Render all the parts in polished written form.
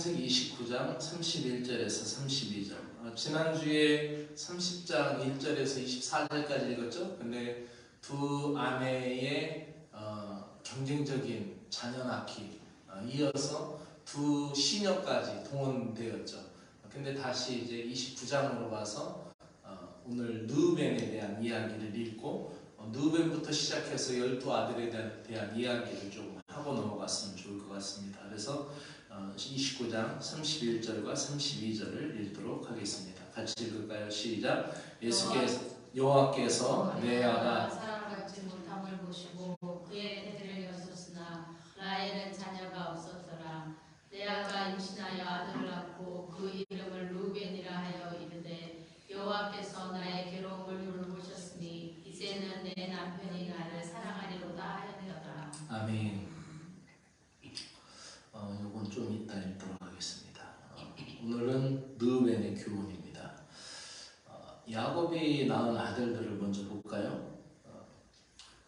창세기 29장 31절에서 32절. 지난주에 30장 1절에서 24절까지 읽었죠. 근데 두 아내의 경쟁적인 자녀 낳기, 이어서 두 시녀까지 동원되었죠. 근데 다시 이제 29장으로 가서 오늘 르우벤에 대한 이야기를 읽고 르우벤부터 시작해서 12아들에 대한 이야기를 좀 하고 넘어갔으면 좋을 것 같습니다. 그래서 29장 31절과 32절을 읽도록 하겠습니다. 같이 읽을까요? 시작. 여호와께서 레아가 사랑받지 못함을 보시고 그의 태를 여셨으나 라헬은 자녀가 없었더라. 레아가 임신하여 아들을 낳고 그 이름을 르우벤이라 하여 이르되 여호와께서 나의 괴로움을 돌보셨으니 이제는 내 남편이 나를 사랑하리로다 하였더라. 아멘. 이건 좀 이따 읽도록 하겠습니다. 오늘은 르우벤의 교훈입니다. 야곱이 낳은 아들들을 먼저 볼까요?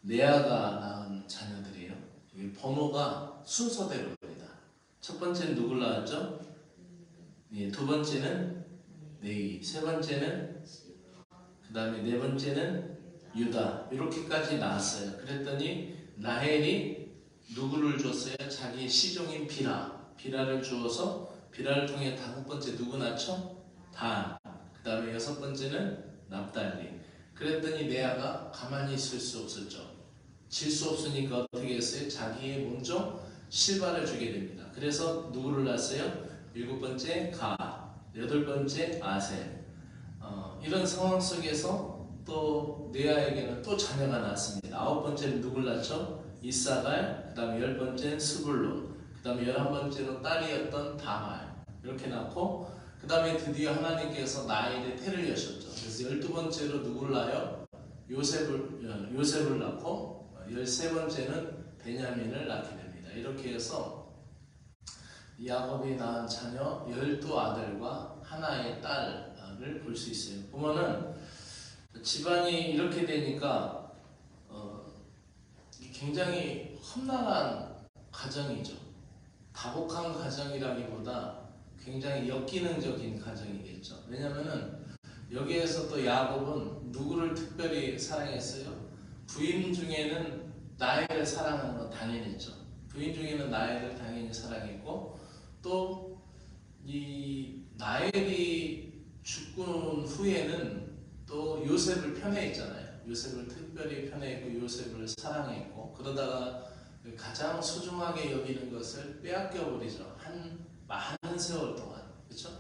레아가 낳은 자녀들이에요. 여기 번호가 순서대로입니다. 첫 번째는 누굴 낳았죠? 두 번째는 레위, 세 번째는 그 다음에 네 번째는 유다, 이렇게까지 낳았어요. 그랬더니 라헬이 누구를 줬어요? 자기 시종인 비라를 주어서 비라를 통해 다섯 번째 누구 낳죠? 단. 그 다음에 여섯 번째는 납달리. 그랬더니 레아가 가만히 있을 수 없었죠. 질 수 없으니까 어떻게 했어요? 자기의 먼저 실바를 주게 됩니다. 그래서 누구를 낳았어요? 일곱 번째 갓, 여덟 번째 아셀. 이런 상황 속에서 또 레아에게는 또 자녀가 낳았습니다. 아홉 번째는 누굴 낳죠? 이사갈, 그 다음에 열 번째는 스불론, 그 다음에 11번째로 딸이었던 다말, 이렇게 낳고, 그 다음에 드디어 하나님께서 라헬의 태를 여셨죠. 그래서 12번째로 누구를 낳아요? 요셉을 낳고, 13번째는 베냐민을 낳게 됩니다. 이렇게 해서 야곱이 낳은 자녀 12아들과 하나의 딸을 볼 수 있어요. 보면은 집안이 이렇게 되니까 굉장히 험난한 가정이죠. 다복한 가정이라기보다 굉장히 역기능적인 가정이겠죠. 왜냐면은 여기에서 또 야곱은 누구를 특별히 사랑했어요? 부인 중에는 라헬을 사랑하는 건 당연했죠. 부인 중에는 라헬을 당연히 사랑했고, 또 이 라헬이 죽고 후에는 또 요셉을 편애했잖아요. 요셉을 특별히 편애했고 요셉을 사랑했고, 그러다가 가장 소중하게 여기는 것을 빼앗겨 버리죠. 한 많은 세월 동안. 그렇죠?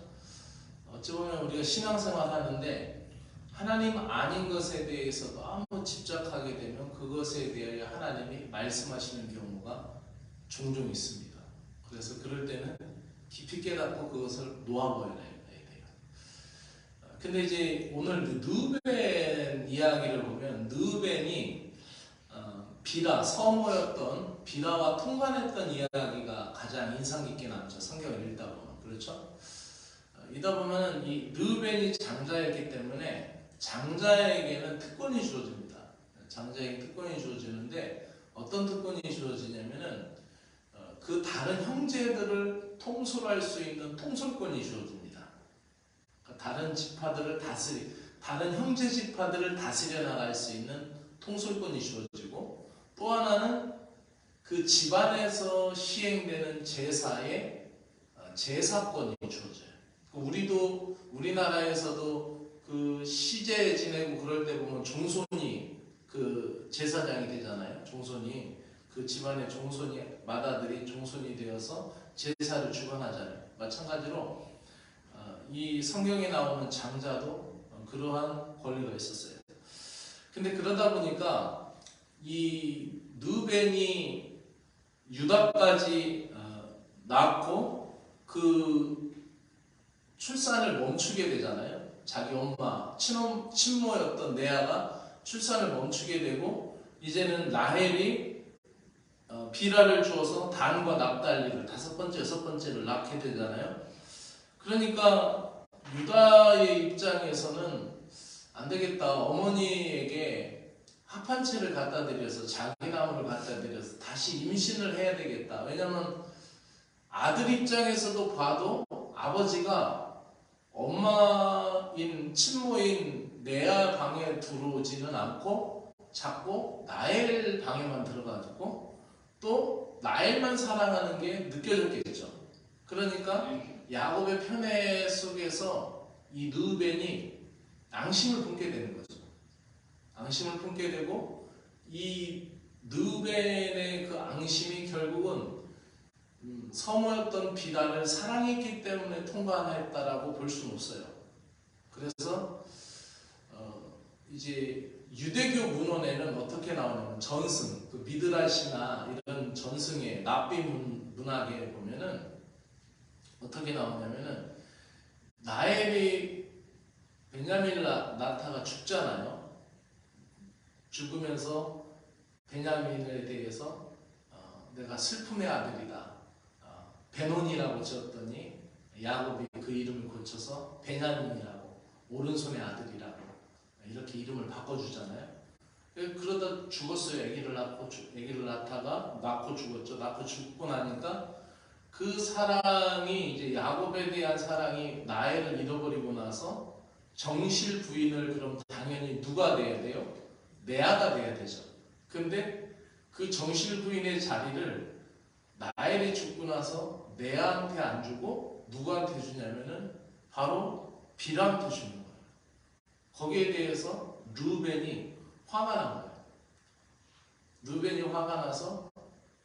어찌 보면 우리가 신앙생활 하는데 하나님 아닌 것에 대해서 너무 집착하게 되면 그것에 대하여 하나님이 말씀하시는 경우가 종종 있습니다. 그래서 그럴 때는 깊이 깨닫고 그것을 놓아버려야 돼요. 근데 이제 오늘 르우벤 이야기를 보면 르우벤이 서모였던 비라와 통관했던 이야기가 가장 인상 깊게 남죠. 성경을 읽다 보면. 그렇죠? 읽다 보면 이 르우벤이 장자였기 때문에 장자에게는 특권이 주어집니다. 장자에게 특권이 주어지는데 어떤 특권이 주어지냐면은 그 다른 형제들을 통솔할 수 있는 통솔권이 주어집니다. 다른 지파들을 다른 형제 지파들을 다스려 나갈 수 있는 통솔권이 주어지고, 또 하나는 그 집안에서 시행되는 제사의 제사권이 주어져요. 우리나라에서도 그 시제 지내고 그럴 때 보면 종손이 그 제사장이 되잖아요. 종손이 그 집안의 종손이 맏아들이 종손이 되어서 제사를 주관하잖아요. 마찬가지로 이 성경에 나오는 장자도 그러한 권리가 있었어요. 근데 그러다 보니까 이 르우벤이 유다까지 낳고 그 출산을 멈추게 되잖아요. 자기 엄마, 친모였던 레아가 출산을 멈추게 되고, 이제는 라헬이 비라를 주어서 단과 납달리를 다섯 번째, 여섯 번째를 낳게 되잖아요. 그러니까 유다의 입장에서는 안 되겠다. 어머니에게 합한채를 갖다 드려서 자기 나무를 갖다 드려서 다시 임신을 해야 되겠다. 왜냐하면 아들 입장에서도 봐도 아버지가 엄마인 친모인 레아 방에 들어오지는 않고 자꾸 라헬 방에만 들어가지고 또 라헬만 사랑하는 게 느껴졌겠죠. 그러니까 야곱의 편애 속에서 이 르우벤이 앙심을 품게 되는 거죠. 앙심을 품게 되고 이 르우벤의 그 앙심이 결국은 서모였던 비단을 사랑했기 때문에 통과했다라고 볼 수는 없어요. 그래서 이제 유대교 문헌에는 어떻게 나오냐면 전승, 그 미드라시나 이런 전승의 납비 문학에 보면은 어떻게 나오냐면은 라헬이 베냐민 나타가 죽잖아요. 죽으면서 베냐민에 대해서 내가 슬픔의 아들이다. 베논이라고 지었더니 야곱이 그 이름을 고쳐서 베냐민이라고, 오른손의 아들이라고 이렇게 이름을 바꿔주잖아요. 그러다 죽었어요. 아기를 낳다가 낳고 죽었죠. 낳고 죽고 나니까 그 사랑이 이제 야곱에 대한 사랑이 라헬을 잃어버리고 나서 정실 부인을 그럼 당연히 누가 돼야 돼요? 레아가 돼야 되죠. 근데 그 정실 부인의 자리를 라헬이 죽고 나서 레아한테 안 주고 누구한테 주냐면은 바로 빌하한테 주는 거예요. 거기에 대해서 르우벤이 화가 난 거예요. 르우벤이 화가 나서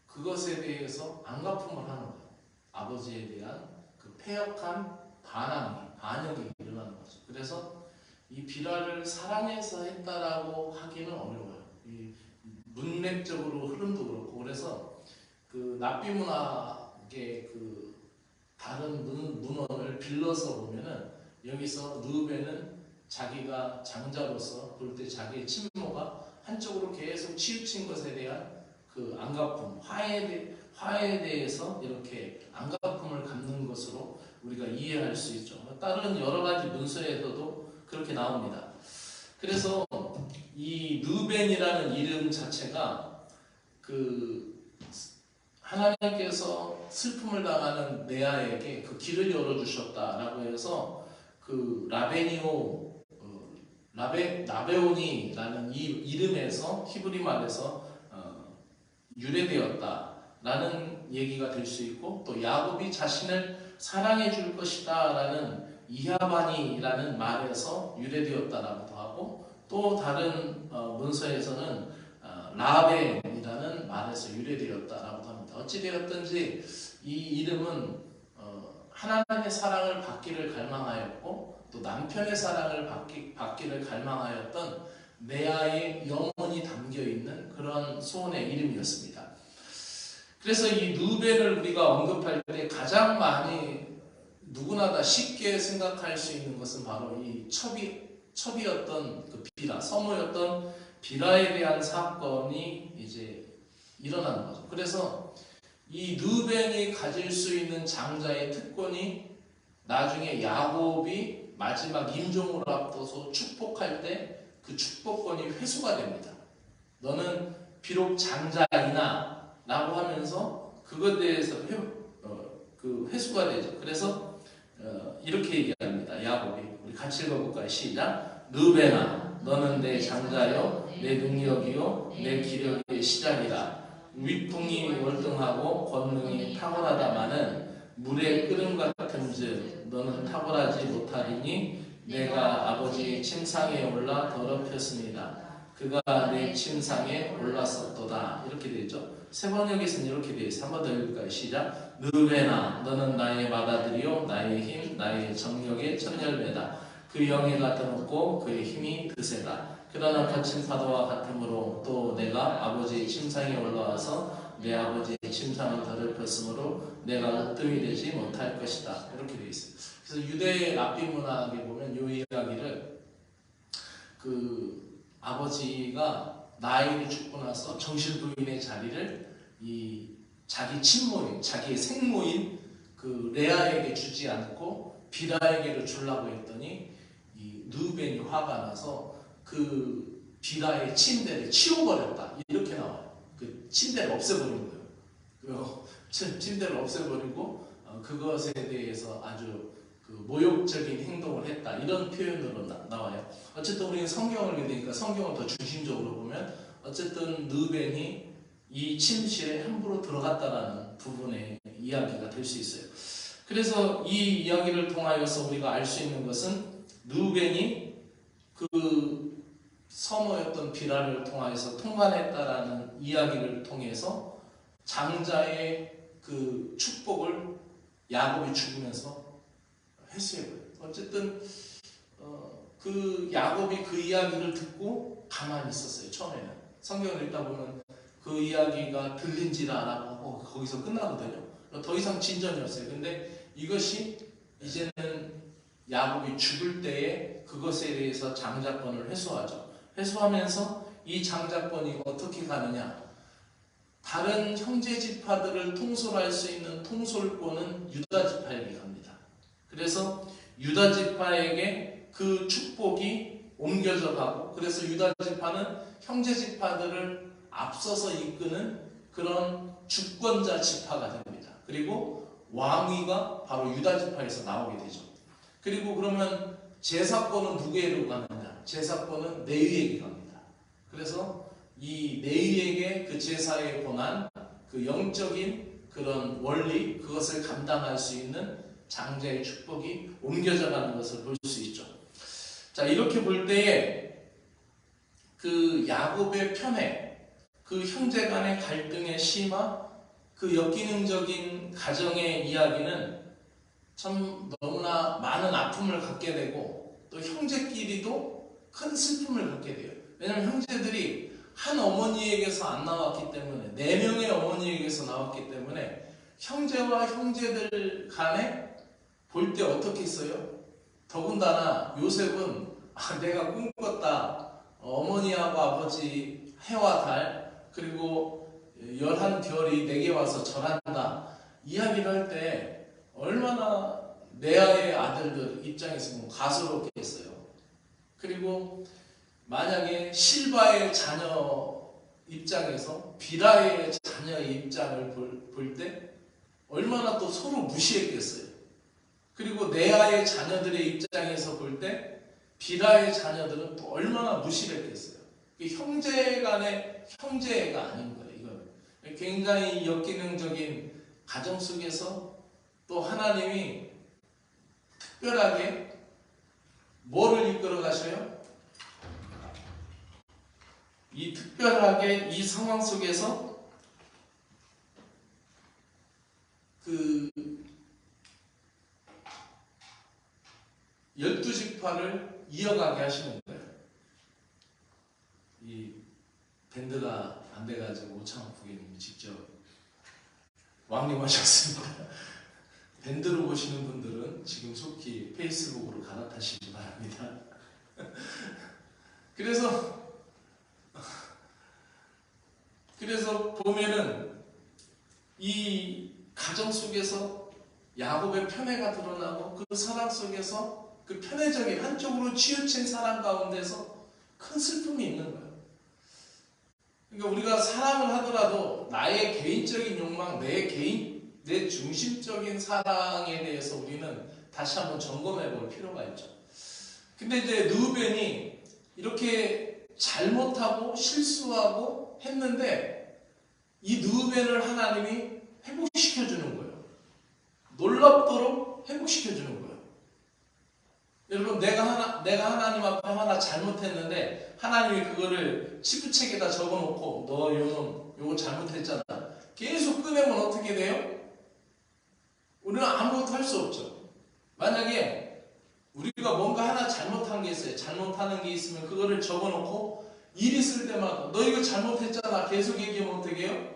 그것에 대해서 안갚음을 하는 거예요. 아버지에 대한 그 패역한 반역이 일어나는 거죠. 그래서 이 빌하를 사랑해서 했다라고 하기는 어려워요. 이 문맥적으로 흐름도 그렇고. 그래서 그 납비 문학의 그 다른 문헌을 빌려서 보면은 여기서 르우벤은 자기가 장자로서 볼 때 자기의 친모가 한쪽으로 계속 치우친 것에 대한 그 안갚음, 화에 대해서 이렇게 안갚음을 갖는 것으로 우리가 이해할 수 있죠. 다른 여러 가지 문서에서도 그렇게 나옵니다. 그래서 이 르우벤이라는 이름 자체가 그 하나님께서 슬픔을 당하는 레아에게 그 길을 열어주셨다라고 해서 그 라베온이라는 이 이름에서 히브리 말에서 유래되었다라는 얘기가 될 수 있고, 또 야곱이 자신을 사랑해 줄 것이다라는 이하반이라는 말에서 유래되었다라고도 하고, 또 다른 문서에서는 라벤이라는 말에서 유래되었다라고도 합니다. 어찌되었든지 이 이름은 하나님의 사랑을 받기를 갈망하였고 또 남편의 사랑을 받기를 갈망하였던 레아의 영혼이 담겨있는 그런 소원의 이름이었습니다. 그래서 이 르우벤을 우리가 언급할 때 가장 많이 누구나 다 쉽게 생각할 수 있는 것은 바로 이 첩이었던 그 비라, 서모였던 비라에 대한 사건이 이제 일어나는 거죠. 그래서 이 르우벤이 가질 수 있는 장자의 특권이 나중에 야곱이 마지막 임종을 앞둬서 축복할 때 그 축복권이 회수가 됩니다. 너는 비록 장자이나 라고 하면서 그것에 대해서 회수가 되죠. 그래서 이렇게 얘기합니다. 야곱이. 우리 같이 읽어볼까요? 시작. 르우벤아, 너는 내 장자요, 내 능력이요, 내 기력의 시작이라. 위풍이 월등하고 권능이 탁월하다마는 물의 끓음 같은즉 너는 탁월하지 못하리니 내가 아버지의 침상에 올라 더럽혔습니다. 그가 내 침상에 올랐었도다. 이렇게 되죠. 세번역에서는 이렇게 되어 있어요. 한 번 더 읽을까요? 시작. 르우벤아, 너는 나의 맏아들이요, 나의 힘, 나의 정력의 첫열매다. 그 영예가 드높고 그의 힘이 드세다. 그러나 거친 파도와 같으므로 또 내가 아버지의 침상에 올라와서 내 아버지의 침상을 더럽혔으므로 내가 으뜸이 되지 못할 것이다. 이렇게 되어 있어요. 그래서 유대 랍비 문학에 보면 이 이야기를 그 아버지가 나이를 죽고 나서 정실 부인의 자리를 이 자기 친모인, 자기의 생모인 그 레아에게 주지 않고 비라에게로 주려고 했더니 이 르우벤이 화가 나서 그 비라의 침대를 치워버렸다. 이렇게 나와요. 그 침대를 없애버린 거예요. 침대를 없애버리고 그것에 대해서 아주 그 모욕적인 행동을 했다, 이런 표현으로 나와요. 어쨌든 우리는 성경을 믿으니까 성경을 더 중심적으로 보면 어쨌든 르벤이 이 침실에 함부로 들어갔다라는 부분의 이야기가 될 수 있어요. 그래서 이 이야기를 통하여서 우리가 알 수 있는 것은 르벤이 그 서머였던 비라를 통하여서 통관했다라는 이야기를 통해서 장자의 그 축복을 야곱이 죽으면서 회수해버려요. 어쨌든 그 야곱이 그 이야기를 듣고 가만히 있었어요. 처음에는 성경을 읽다 보면 그 이야기가 들린지를 알아보고 거기서 끝나거든요. 더 이상 진전이 없어요. 근데 이것이 이제는 야곱이 죽을 때에 그것에 대해서 장자권을 회수하죠. 회수하면서 이 장자권이 어떻게 가느냐, 다른 형제 지파들을 통솔할 수 있는 통솔권은 유다 지파에게 갑니다. 그래서 유다 지파에게 그 축복이 옮겨져 가고, 그래서 유다 지파는 형제 지파들을 앞서서 이끄는 그런 주권자 지파가 됩니다. 그리고 왕위가 바로 유다 지파에서 나오게 되죠. 그리고 그러면 제사권은 누구에게 가느냐? 제사권은 레위에게 갑니다. 그래서 이 레위에게 그 제사의 권한, 그 영적인 그런 원리, 그것을 감당할 수 있는 장자의 축복이 옮겨져 가는 것을 볼 수 있죠. 자, 이렇게 볼 때에 그 야곱의 편애, 그 형제 간의 갈등의 심화, 그 역기능적인 가정의 이야기는 참 너무나 많은 아픔을 갖게 되고, 또 형제끼리도 큰 슬픔을 갖게 돼요. 왜냐하면 형제들이 한 어머니에게서 안 나왔기 때문에, 4명의 어머니에게서 나왔기 때문에 형제와 형제들 간에 볼 때 어떻게 있어요? 더군다나 요셉은 내가 꿈꿨다, 어머니하고 아버지 해와 달, 그리고 11별이 내게 와서 절한다, 이야기를 할 때 얼마나 레아의 아들들 입장에서 가소롭겠어요. 그리고 만약에 실바의 자녀 입장에서 비라의 자녀의 입장을 볼 때 얼마나 또 서로 무시했겠어요. 그리고 레아의 자녀들의 입장에서 볼 때 비라의 자녀들은 또 얼마나 무시를 했겠어요. 형제 간의 형제가 아닌 거예요. 이건 굉장히 역기능적인 가정 속에서 또 하나님이 특별하게 뭐를 이끌어 가셔요? 이 특별하게 이 상황 속에서 그 12지파를 이어가게 하시는 거예요. 이 밴드가 안 돼가지고 오창학 부교님이 직접 왕림하셨습니다. 밴드로 보시는 분들은 지금 속히 페이스북으로 갈아타시기 바랍니다. 그래서 보면은 이 가정 속에서 야곱의 편애가 드러나고, 그 사랑 속에서 그 편애적인 한쪽으로 치우친 사랑 가운데서 큰 슬픔이 있는 거예요. 그러니까 우리가 사랑을 하더라도 나의 개인적인 욕망, 내 중심적인 사랑에 대해서 우리는 다시 한번 점검해 볼 필요가 있죠. 근데 이제 르우벤이 이렇게 잘못하고 실수하고 했는데 이 르우벤을 하나님이 회복시켜주는 거예요. 놀랍도록 회복시켜주는 거예요. 여러분, 내가 하나님 앞에 하나 잘못했는데 하나님이 그거를 치부책에다 적어놓고 너 요거 잘못했잖아, 계속 꺼내면 어떻게 돼요? 우리는 아무것도 할 수 없죠. 만약에 우리가 뭔가 하나 잘못한 게 있어요. 잘못하는 게 있으면 그거를 적어놓고 일 있을 때마다 너 이거 잘못했잖아 계속 얘기하면 어떻게 해요?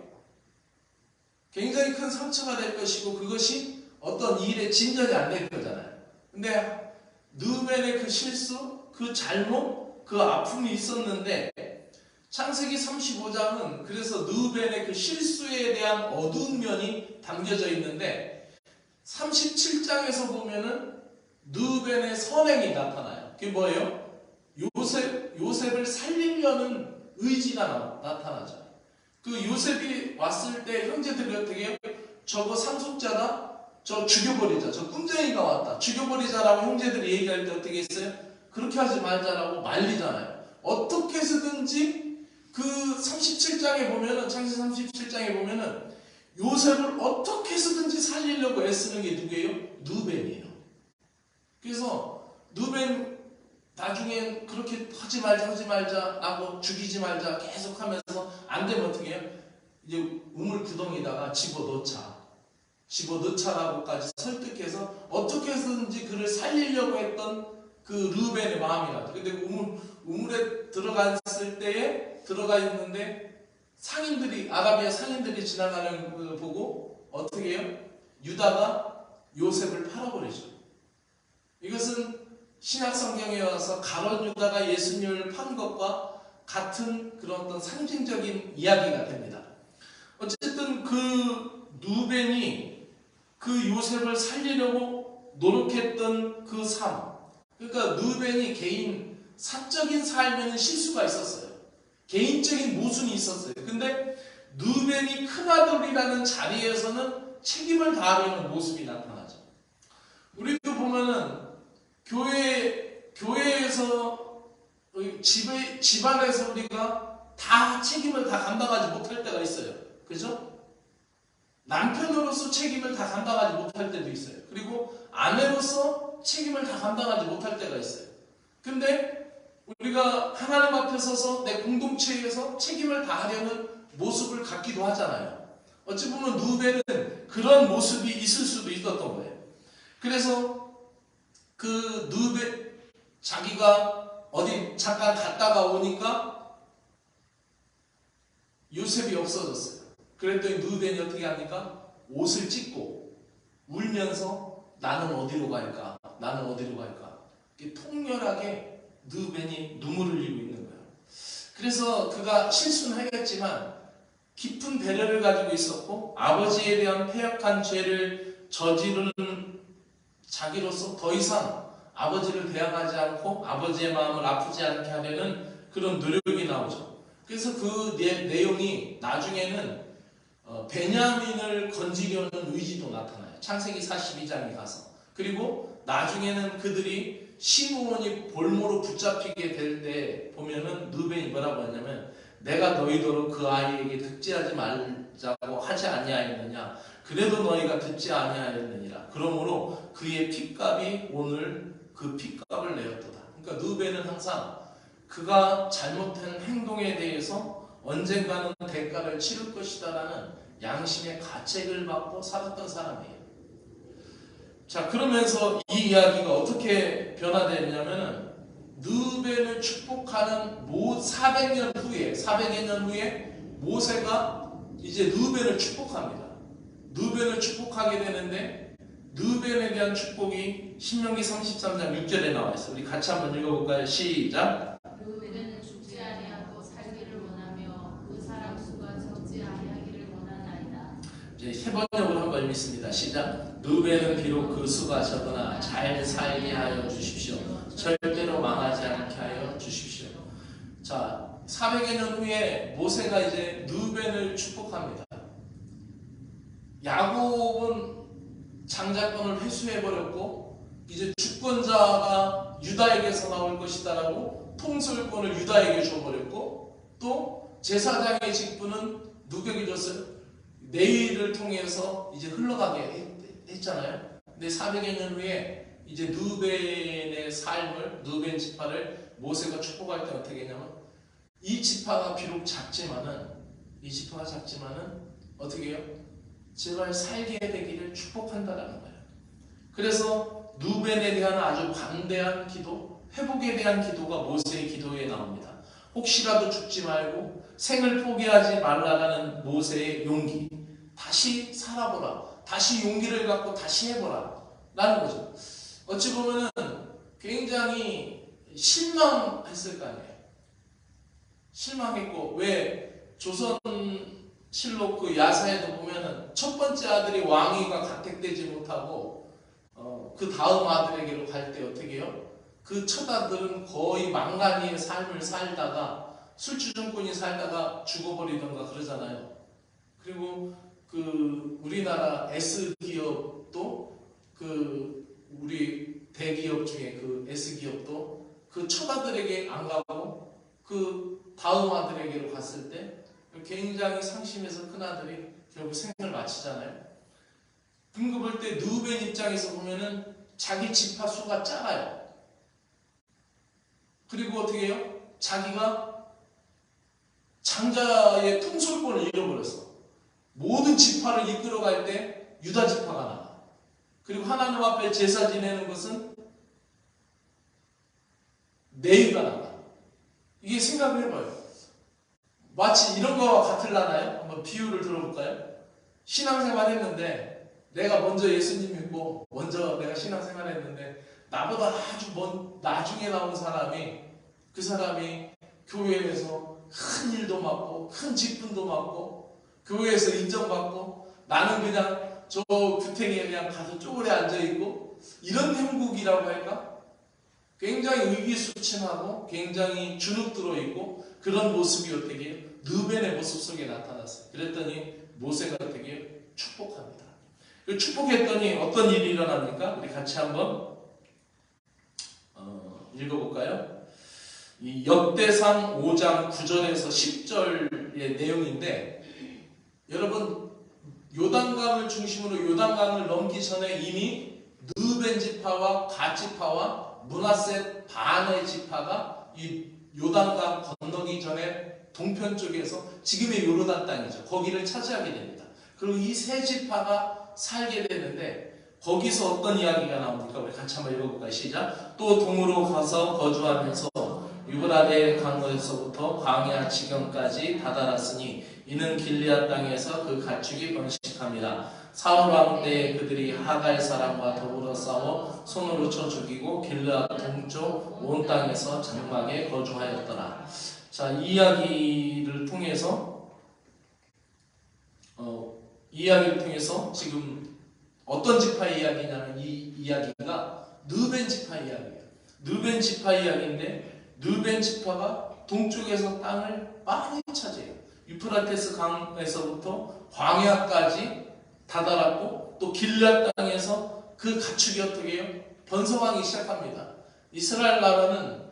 굉장히 큰 상처가 될 것이고, 그것이 어떤 일에 진전이 안 될 거잖아요. 근데 르우벤의 그 실수, 그 잘못, 그 아픔이 있었는데 창세기 35장은 그래서 르우벤의 그 실수에 대한 어두운 면이 담겨져 있는데 37장에서 보면은 르우벤의 선행이 나타나요. 그게 뭐예요? 요셉을 살리려는 의지가 나타나죠. 그 요셉이 왔을 때 형제들이 어떻게 해요? 저거 상속자다. 저 죽여버리자. 저 꾼쟁이가 왔다. 죽여버리자라고 형제들이 얘기할 때 어떻게 했어요? 그렇게 하지 말자라고 말리잖아요. 어떻게 해서든지 그 37장에 보면은, 창세기 37장에 보면은 요셉을 어떻게 해서든지 살리려고 애쓰는 게 누구예요? 누벤이에요. 그래서 누벤 나중엔 그렇게 하지 말자 하고 죽이지 말자 계속 하면서 안 되면 어떻게 해요? 이제 우물 구덩이다가 집어넣자라고까지 설득해서 어떻게 해서든지 그를 살리려고 했던 그 르벤의 마음이라. 근데 우물에 들어갔을 때에 들어가 있는데 상인들이, 아라비아 상인들이 지나가는 걸 보고 어떻게 해요? 유다가 요셉을 팔아버리죠. 이것은 신약 성경에 와서 가룟 유다가 예수님을 판 것과 같은 그런 어떤 상징적인 이야기가 됩니다. 어쨌든 그 누벤이 그 요셉을 살리려고 노력했던 그 삶, 그러니까 누벤이 개인 사적인 삶에는 실수가 있었어요. 개인적인 모순이 있었어요. 근데 누벤이 큰아들이라는 자리에서는 책임을 다하려는 모습이 나타나죠. 우리도 보면은 교회에서 집안에서 우리가 다 책임을 다 감당하지 못할 때가 있어요. 그죠? 남편으로서 책임을 다 감당하지 못할 때도 있어요. 그리고 아내로서 책임을 다 감당하지 못할 때가 있어요. 근데 우리가 하나님 앞에 서서 내 공동체에서 책임을 다하려는 모습을 갖기도 하잖아요. 어찌 보면 누벤은 그런 모습이 있을 수도 있었던 거예요. 그래서 그 누벤, 자기가 어디 잠깐 갔다가 오니까 요셉이 없어졌어요. 그랬더니 누벤이 어떻게 합니까? 옷을 찢고 울면서 나는 어디로 갈까? 나는 어디로 갈까? 통렬하게 누벤이 눈물을 흘리고 있는 거예요. 그래서 그가 실수는 하겠지만 깊은 배려를 가지고 있었고 아버지에 대한 패역한 죄를 저지르는 자기로서 더 이상 아버지를 대항하지 않고 아버지의 마음을 아프지 않게 하려는 그런 노력이 나오죠. 그래서 그 내용이 나중에는 베냐민을 건지려는 의지도 나타나요. 창세기 42장에 가서. 그리고 나중에는 그들이 시므온이 볼모로 붙잡히게 될 때 보면은 르벤이 뭐라고 하냐면 내가 너희더러 그 아이에게 득지하지 말자고 하지 아니하였느냐. 그래도 너희가 듣지 아니하였느니라. 그러므로 그의 핏값이 오늘 그 핏값을 내었도다. 그러니까 르벤은 항상 그가 잘못한 행동에 대해서 언젠가는 대가를 치를 것이다라는 양심의 가책을 받고 살았던 사람이에요. 자, 그러면서 이 이야기가 어떻게 변화되냐면은 르벤을 축복하는 400년 후에 모세가 이제 르벤을 축복합니다. 르벤을 축복하게 되는데 르벤에 대한 축복이 신명기 33장 6절에 나와 있어요. 우리 같이 한번 읽어볼까요? 시작. 르벤은 죽지 아니하고 살기를 원하며 그 사람 수가 적지 아니하기를 원하나이다. 이제 세 번역으로 한번 읽습니다. 시작. 르벤은 비록 그 수가 적으나 잘 살게 하여 주십시오. 절대로 망하지 않게 하여 주십시오. 자, 400여 년 후에 모세가 이제 르벤을 축복합니다. 야곱은 장자권을 회수해버렸고 이제 주권자가 유다에게서 나올 것이다라고 통솔권을 유다에게 줘버렸고 또 제사장의 직분은 누구에게 줬어요? 레위를 통해서 이제 흘러가게 했잖아요. 근데 400여 년 후에 이제 르벤의 삶을, 르벤 지파를 모세가 축복할 때 어떻게 했냐면 이 지파가 비록 작지만은 어떻게 해요? 제발 살게 되기를 축복한다라는 거예요. 그래서 르벤에 대한 아주 관대한 기도, 회복에 대한 기도가 모세의 기도에 나옵니다. 혹시라도 죽지 말고 생을 포기하지 말라라는 모세의 용기. 다시 살아보라. 다시 용기를 갖고 다시 해보라. 라는 거죠. 어찌 보면은 굉장히 실망했을 거 아니에요. 실망했고, 왜 조선실록 그 야사에도 보면은 첫 번째 아들이 왕위가 각택되지 못하고 그 다음 아들에게로 갈 때 어떻게 해요? 그 첫 아들은 거의 망나니의 삶을 살다가 술주정꾼이 살다가 죽어버리던가 그러잖아요. 그리고 그 그 우리나라 S기업도 우리 대기업 중에 그 S기업도 그 처가들에게 안 가고 그 다음 아들에게로 갔을 때 굉장히 상심해서 큰아들이 결국 생을 마치잖아요. 등급을 때 르우벤 입장에서 보면은 자기 지파 수가 작아요. 그리고 어떻게 해요? 자기가 장자의 통솔권을 잃어버렸어. 모든 지파를 이끌어갈 때 유다 지파가 나가. 그리고 하나님 앞에 제사 지내는 것은 레위가 나가. 이게 생각을 해봐요. 마치 이런 거와 같을라나요? 한번 비유를 들어볼까요? 신앙생활 했는데 내가 먼저 예수님 믿고 먼저 내가 신앙생활 했는데 나보다 아주 나중에 나온 사람이 그 사람이 교회에서 큰 일도 맡고 큰 직분도 맡고 교회에서 인정받고 나는 그냥 저 구탱이에 그냥 가서 쪼그려 앉아있고 이런 형국이라고 할까? 굉장히 의기소침하고 굉장히 주눅 들어있고 그런 모습이 어떻게 르벤의 모습 속에 나타났어요. 그랬더니 모세가 어떻게 축복합니다. 축복했더니 어떤 일이 일어납니까? 우리 같이 한번 읽어볼까요? 이 역대상 5장 9절에서 10절의 내용인데 여러분 요단강을 중심으로 요단강을 넘기 전에 이미 르벤 지파와 갓 지파와 므낫셋 반의 지파가 이 요단강 건너기 전에 동편 쪽에서 지금의 요르단 땅이죠. 거기를 차지하게 됩니다. 그리고 이 세 지파가 살게 되는데 거기서 어떤 이야기가 나옵니까? 우리 같이 한번 읽어볼까요? 시작. 또 동으로 가서 거주하면서 유브라데 강에서부터 광야 지경까지 다다랐으니 이는 길리앗 땅에서 그 가축이 번식합니다. 사울 왕 때에 그들이 하갈 사람과 더불어 싸워 손으로 쳐 죽이고 길르앗 동쪽 온 땅에서 장막에 거주하였더라. 자, 이 이야기를 통해서 지금 어떤 지파의 이야기냐면 이 이야기가 르벤 지파 이야기예요. 르벤 지파 이야기인데 르벤 지파가 동쪽에서 땅을 많이 차지해요. 유프라테스 강에서부터 광야까지 다다랐고 또 길앗 땅에서 그 가축이 어떻게 해요? 번성하기 시작합니다. 이스라엘 나라는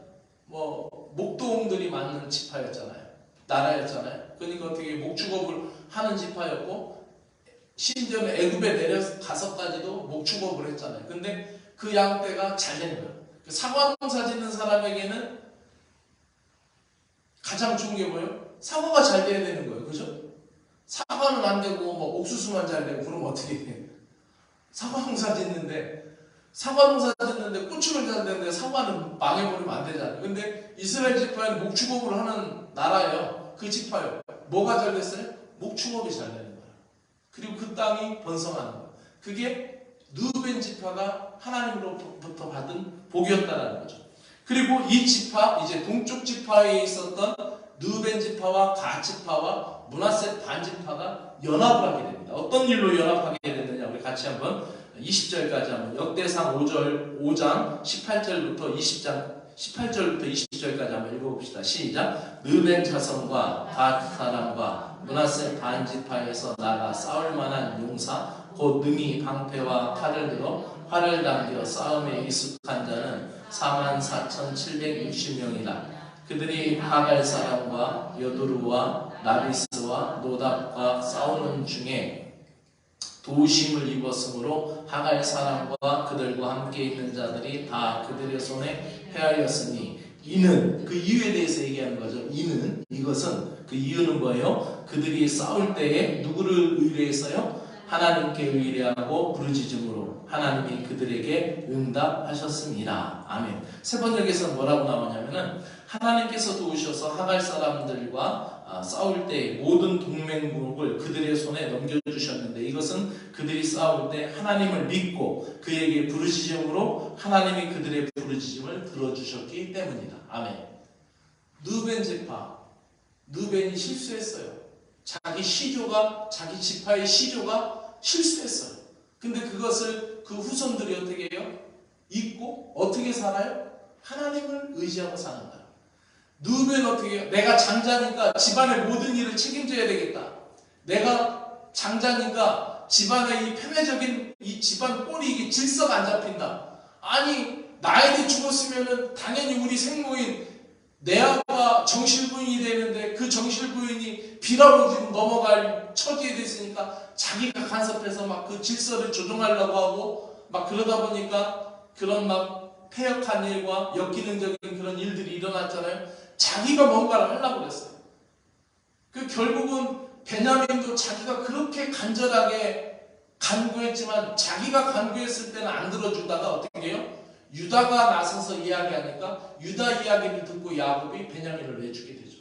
목동들이 많은 지파였잖아요. 나라였잖아요. 그러니까 어떻게 목축업을 하는 지파였고 심지어는 애굽에 내려가서까지도 목축업을 했잖아요. 근데 그 양떼가 잘 되는 거예요. 사과 농사 짓는 사람에게는 가장 좋은 게 뭐예요? 사과가 잘 돼야 되는 거예요. 그죠? 사과는 안 되고 옥수수만 잘 되고 그러면 어떻게 해? 사과 농사 짓는데 고추를 잘 되는데 사과는 망해버리면 안 되잖아요. 근데 이스라엘 지파는 목축업을 하는 나라예요. 그 지파요. 뭐가 잘 됐어요? 목축업이 잘 되는 거예요. 그리고 그 땅이 번성하는 거예요. 그게 르벤 지파가 하나님으로부터 받은 복이었다는 거죠. 그리고 이 지파, 이제 동쪽 지파에 있었던 르벤 지파와 갓 지파와 므낫셋 반 지파가 연합을 하게 됩니다. 어떤 일로 연합하게 됐느냐? 우리 같이 한번 20절까지 한번 역대상 5장 18절부터 20절까지 한번 읽어봅시다. 시작. 르벤 자손과 갓 사람과 므낫셋 반 지파에서 나가 싸울 만한 용사 곧 능히 방패와 칼을 들어 활을 당겨 싸움에 익숙한 자는 44,760명이다. 그들이 하갈 사람과 여두루와 나비스와 노답과 싸우는 중에 도우심을 입었으므로 하갈 사람과 그들과 함께 있는 자들이 다 그들의 손에 패하였으니 이는 그 이유에 대해서 얘기하는 거죠. 이것은 그 이유는 뭐예요? 그들이 싸울 때에 누구를 의뢰해서요? 하나님께 의뢰하고 부르짖음으로 하나님이 그들에게 응답하셨습니다. 아멘. 세 번역에서 뭐라고 나오냐면은 하나님께서 도우셔서 하갈 사람들과 싸울 때 모든 동맹국을 그들의 손에 넘겨주셨는데 이것은 그들이 싸울 때 하나님을 믿고 그에게 부르짖음으로 하나님이 그들의 부르짖음을 들어주셨기 때문이다. 아멘. 르벤 지파, 르벤이 실수했어요. 자기 지파의 시조가 실수했어요. 근데 그것을 그 후손들이 어떻게 해요? 잊고 어떻게 살아요? 하나님을 의지하고 사는 거예요. 르벤은 어떻게 해요? 내가 장자니까 집안의 모든 일을 책임져야 되겠다. 내가 장자니까 집안의 이 폐쇄적인 이 집안 꼴이 이게 질서가 안 잡힌다. 아니 나일이 죽었으면은 당연히 우리 생모인 레아가 정실부인이 되는데 그 정실부인이 비라로 지금 넘어갈 처지에 됐으니까 자기가 간섭해서 막 그 질서를 조정하려고 하고 막 그러다 보니까 그런 막 패역한 일과 역기능적인 그런 일들이 일어났잖아요. 자기가 뭔가를 하려고 그랬어요. 그 결국은 베냐민도 자기가 그렇게 간절하게 간구했지만 자기가 간구했을 때는 안 들어주다가 어떻게 해요? 유다가 나서서 이야기하니까 유다 이야기를 듣고 야곱이 베냐민을 내주게 되죠.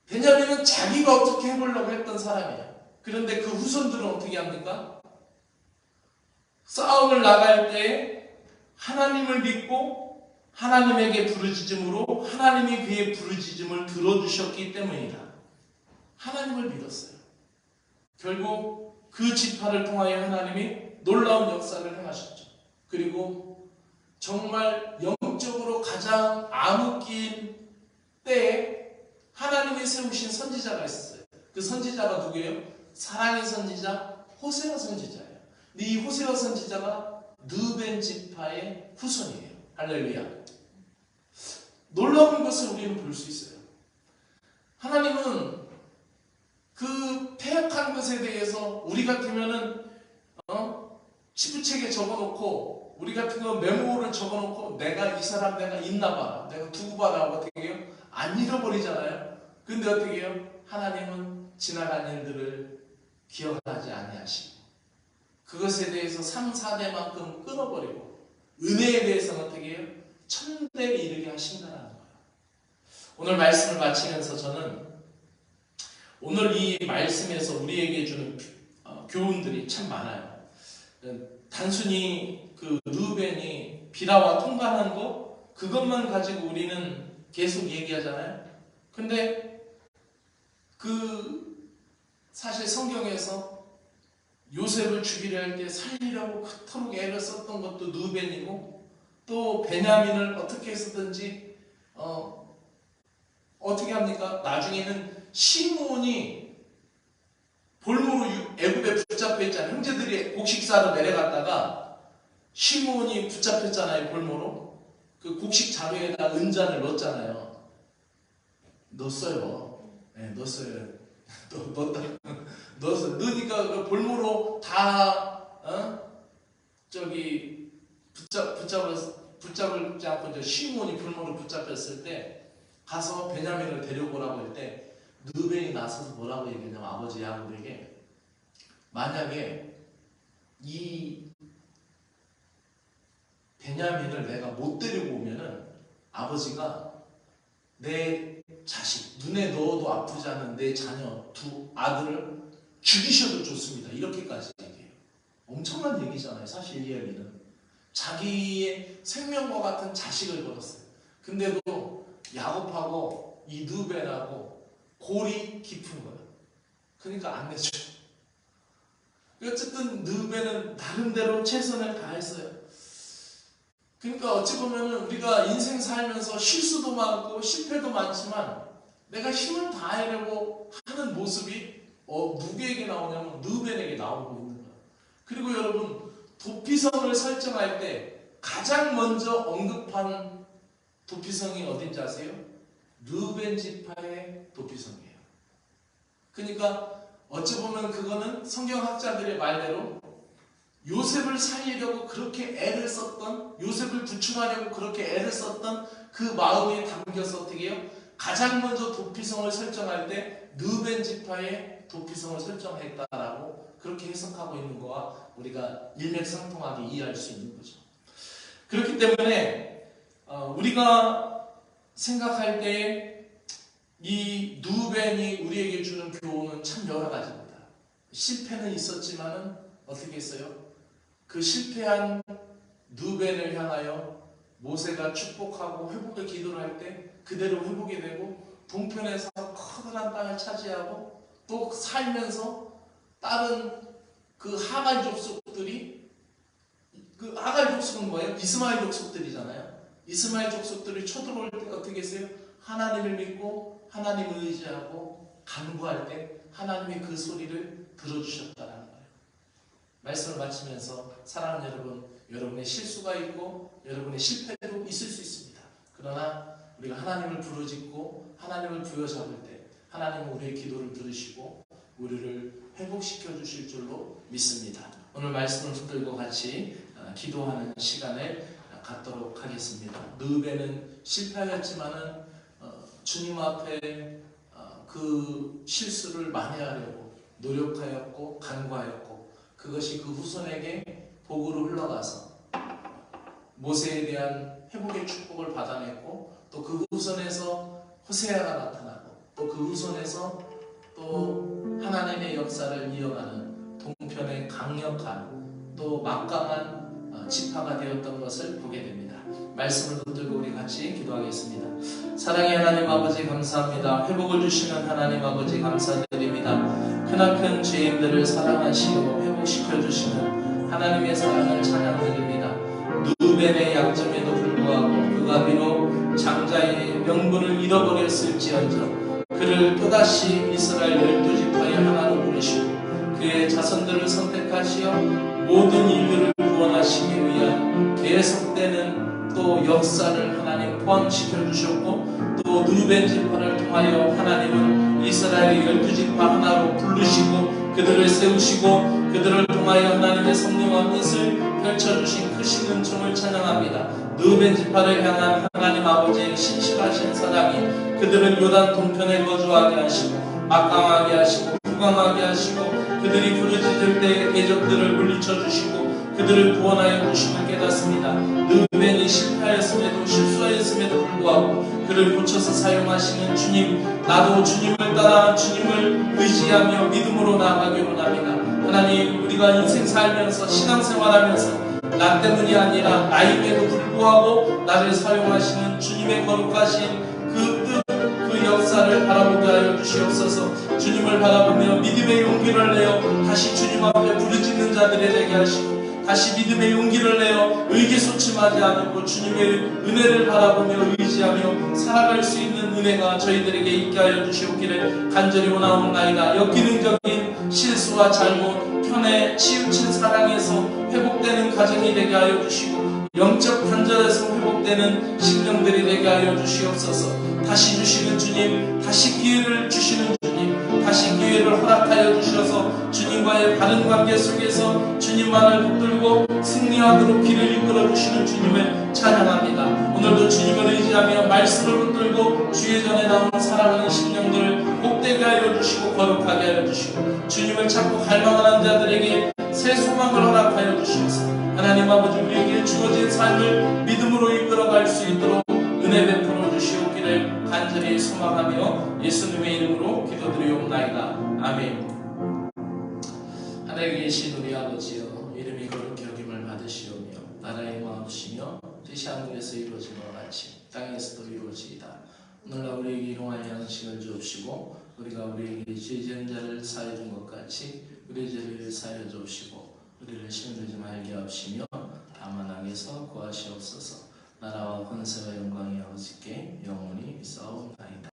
베냐민은 자기가 어떻게 해보려고 했던 사람이에요. 그런데 그 후손들은 어떻게 합니까? 싸움을 나갈 때 하나님을 믿고 하나님에게 부르짖음으로 하나님이 그의 부르짖음을 들어주셨기 때문이다. 하나님을 믿었어요. 결국 그 지파를 통하여 하나님이 놀라운 역사를 행하셨죠. 그리고 정말 영적으로 가장 암흑기인 때에 하나님이 세우신 선지자가 있었어요. 그 선지자가 누구예요? 사랑의 선지자 호세아 선지자예요. 근데 이 호세아 선지자가 르벤 지파의 후손이에요. 할렐루야. 놀라운 것을 우리는 볼 수 있어요. 하나님은 그 패역한 것에 대해서 우리 같으면은 치부책에 적어놓고 우리 같은 건 메모를 적어놓고 내가 이 사람 내가 있나 봐라 내가 두고 봐라 하고 어떻게 해요? 안 잃어버리잖아요. 근데 어떻게 해요? 하나님은 지나간 일들을 기억하지 아니하시고 그것에 대해서 3, 4대만큼 끊어버리고 은혜에 대해서는 어떻게 해요? 1000대에 이르게 하신다는 거예요. 오늘 말씀을 마치면서 저는 오늘 이 말씀에서 우리에게 주는 교훈들이 참 많아요. 단순히 그 르벤이 비라와 통관한 거 그것만 가지고 우리는 계속 얘기하잖아요. 근데 그 사실 성경에서 요셉을 죽이려 할 때 살리려고 그토록 애를 썼던 것도 르벤이고 또 베냐민을 어떻게 했었든지 어떻게 합니까? 나중에는 시므온이 볼모로 애굽에 붙잡혀 있잖아요. 형제들이 곡식사로 내려갔다가 시므온이 붙잡혔잖아요. 볼모로. 그 곡식 자루에다 은잔을 넣었잖아요. 넣었어요. 네, 넣었어요. 넣었어요. 넣으니까 그 볼모로 다 붙잡지 않고 이제 시므온이 볼모로 붙잡혔을 때 가서 베냐민을 데려오라고 할 때 르벤이 나서서 뭐라고 얘기했냐면 아버지 야곱에게 만약에 이 베냐민을 내가 못 데리고 오면은 아버지가 내 자식 눈에 넣어도 아프지 않은 내 자녀 두 아들을 죽이셔도 좋습니다. 이렇게까지 얘기해요. 엄청난 얘기잖아요. 사실 이 이야기는 자기의 생명과 같은 자식을 걸었어요. 근데도 야곱하고 이 르벤하고 골이 깊은 거예요. 그러니까 안 내줘. 어쨌든 르벤은 나름대로 최선을 다했어요. 그러니까 어찌 보면은 우리가 인생 살면서 실수도 많고 실패도 많지만 내가 힘을 다하려고 하는 모습이 누구에게 나오냐면 르벤에게 나오고 있는 거예요. 그리고 여러분 도피성을 설정할 때 가장 먼저 언급한 도피성이 어딘지 아세요? 르벤 지파의 도피성이에요. 그러니까 어찌 보면 그거는 성경학자들의 말대로 요셉을 살리려고 그렇게 애를 썼던 요셉을 구출하려고 그렇게 애를 썼던 그 마음에 담겨서 어떻게 해요? 가장 먼저 도피성을 설정할 때 르벤 지파의 도피성을 설정했다라고 그렇게 해석하고 있는 거와 우리가 일맥상통하게 이해할 수 있는 거죠. 그렇기 때문에 우리가 생각할 때 이 르벤이 우리에게 주는 교훈은 참 여러 가지입니다. 실패는 있었지만은 어떻게 했어요? 그 실패한 르벤을 향하여 모세가 축복하고 회복의 기도를 할 때 그대로 회복이 되고 동편에서 커다란 땅을 차지하고 또 살면서 다른 그 하갈 족속들이 그 하갈 족속은 뭐예요? 이스마엘 족속들이잖아요. 이스마엘 족속들이 쳐들어올 때 어떻게 했어요? 하나님을 믿고 하나님을 의지하고 간구할 때 하나님이 그 소리를 들어주셨다는 거예요. 말씀을 마치면서 사랑하는 여러분, 여러분의 실수가 있고 여러분의 실패도 있을 수 있습니다. 그러나 우리가 하나님을 부르짖고 하나님을 부여잡을 때 하나님은 우리의 기도를 들으시고 우리를 회복시켜 주실 줄로 믿습니다. 오늘 말씀을 붙들고 같이 기도하는 시간을 갖도록 하겠습니다. 르우벤은 실패하였지만은 주님 앞에 그 실수를 만회하려고 노력하였고 간구하였고 그것이 그 후손에게 복으로 흘러가서 모세에 대한 회복의 축복을 받아냈고 또 그 후손에서 호세아가 나타나고 또 그 후손에서 또 하나님의 역사를 이어가는 동편의 강력한 또 막강한 지파가 되었던 것을 보게 됩니다. 말씀을 붙들고 우리 같이 기도하겠습니다. 사랑의 하나님 아버지 감사합니다. 회복을 주시는 하나님 아버지 감사드립니다. 크나큰 죄인들을 사랑하시고 회복시켜 주시는 하나님의 사랑을 찬양드립니다. 르우벤의 약점에도 불구하고 그가 비록 장자의 명분을 잃어버렸을지언정 그를 또다시 이스라엘 12지파에 향하여 부르시고 그의 자손들을 선택하시어 모든 인류를 구원하시기 위한 계속되는 또 역사를 하나님 포함시켜 주셨고 또 르우벤 지파를 통하여 하나님은 이스라엘의 12지파 하나로 부르시고 그들을 세우시고 그들을 통하여 하나님의 섭리와 뜻을 펼쳐주신 크신 은총을 찬양합니다. 르우벤 지파를 향한 하나님 아버지의 신실하신 사랑이 그들을 요단 동편에 거주하게 하시고 막강하게 하시고 부강하게 하시고 그들이 부르짖을 때의 대적들을 물리쳐 주시고 그들을 구원하여 주심을 깨닫습니다. 르우벤이 실패하였음에도 실수하였음에도 불구하고 그를 고쳐서 사용하시는 주님, 나도 주님을 따라 주님을 의지하며 믿음으로 나아가기로 합니다. 하나님, 우리가 인생 살면서 신앙생활하면서 나 때문이 아니라 나임에도 불구하고 나를 사용하시는 주님의 거룩하신 그 뜻, 그 역사를 바라보게 하여 주시옵소서. 주님을 바라보며 믿음의 용기를 내어 다시 주님 앞에 부르짖는 자들이 되게 하시고 다시 믿음의 용기를 내어 의기소침하지 않고 주님의 은혜를 바라보며 의지하며 살아갈 수 있는 은혜가 저희들에게 있게 하여 주시옵기를 간절히 원하옵나이다. 역기능적인 실수와 잘못, 편에 치우친 사랑에서 회복되는 가정이 되게 하여 주시고 영적 단절에서 회복되는 심령들이 되게 하여 주시옵소서. 다시 주시는 주님, 다시 기회를 주시는 주님, 다시 기회를 허락하여 주셔서 주님과의 바른 관계 속에서 주님만을 붙들고 승리하도록 길을 이끌어 주시는 주님을 찬양합니다. 오늘도 주님을 의지하며 말씀을 붙들고 주의 전에 나온 사랑하는 심령들을 복되게 하여 주시고 거룩하게 하여 주시고 주님을 찾고 갈망하는 자들에게 새 소망을 허락하여 주시옵소서. 하나님 아버지, 우리에게 주어진 삶을 믿음으로 이끌어갈 수 있도록 은혜 베풀어 주시옵기를 간절히 소망하며 예수님의 이름으로 기도드리옵나이다. 아멘. 하늘에 계신 우리 아버지여, 이름이 거룩히 여김을 받으시오며 나라의 마음이시며 뜻이 하늘에서 이루어진 것 같이 땅에서도 이루어지이다. 오늘날 우리에게 일용할 양식을 주옵시고 우리가 우리에게 죄 지은 자를 사하여 준 것 같이 우리 죄를 사하여 주옵시고 우리를 시험되지 말게 하옵시며 다만 악에서 구하시옵소서. 나라와 권세와 영광이 아버지께 영원히 있사옵나이다.